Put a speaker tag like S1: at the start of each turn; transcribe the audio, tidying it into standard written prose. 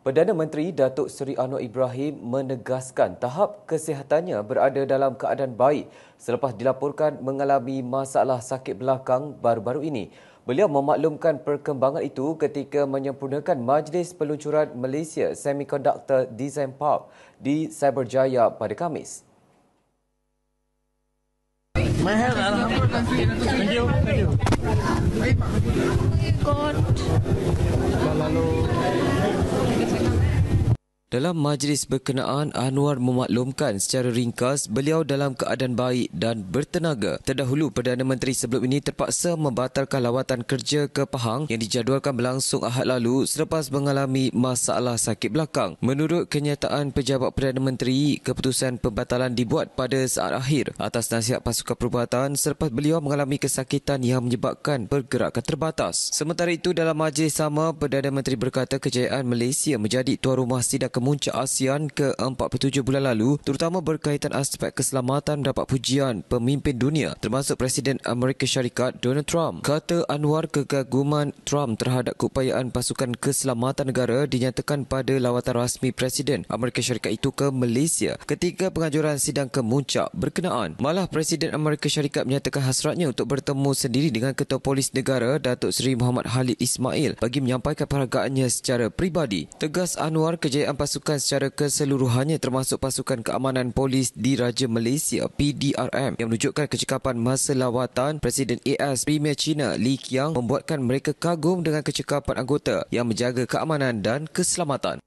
S1: Perdana Menteri Datuk Seri Anwar Ibrahim menegaskan tahap kesihatannya berada dalam keadaan baik selepas dilaporkan mengalami masalah sakit belakang baru-baru ini. Beliau memaklumkan perkembangan itu ketika menyempurnakan Majlis Peluncuran Malaysia Semiconductor Design Park di Cyberjaya pada Khamis.
S2: My health, alhamdulillah. Thank you.
S3: God.
S1: Dalam majlis berkenaan, Anwar memaklumkan secara ringkas beliau dalam keadaan baik dan bertenaga. Terdahulu, Perdana Menteri sebelum ini terpaksa membatalkan lawatan kerja ke Pahang yang dijadualkan berlangsung Ahad lalu selepas mengalami masalah sakit belakang. Menurut kenyataan pejabat Perdana Menteri, keputusan pembatalan dibuat pada saat akhir atas nasihat pasukan perubatan selepas beliau mengalami kesakitan yang menyebabkan pergerakan terbatas. Sementara itu, dalam majlis sama, Perdana Menteri berkata kejayaan Malaysia menjadi tuan rumah sidang kemuncak ASEAN ke-47 bulan lalu, terutama berkaitan aspek keselamatan mendapat pujian pemimpin dunia, termasuk Presiden Amerika Syarikat Donald Trump. Kata Anwar, kekaguman Trump terhadap keupayaan pasukan keselamatan negara dinyatakan pada lawatan rasmi Presiden Amerika Syarikat itu ke Malaysia ketika penganjuran sidang kemuncak berkenaan. Malah Presiden Amerika Syarikat menyatakan hasratnya untuk bertemu sendiri dengan Ketua Polis Negara Datuk Seri Muhammad Khalid Ismail bagi menyampaikan penghargaannya secara peribadi. Tegas Anwar, kejayaan pasukan secara keseluruhannya termasuk pasukan keamanan polis Diraja Malaysia PDRM yang menunjukkan kecekapan masa lawatan Presiden AS Premier China Li Qiang membuatkan mereka kagum dengan kecekapan anggota yang menjaga keamanan dan keselamatan.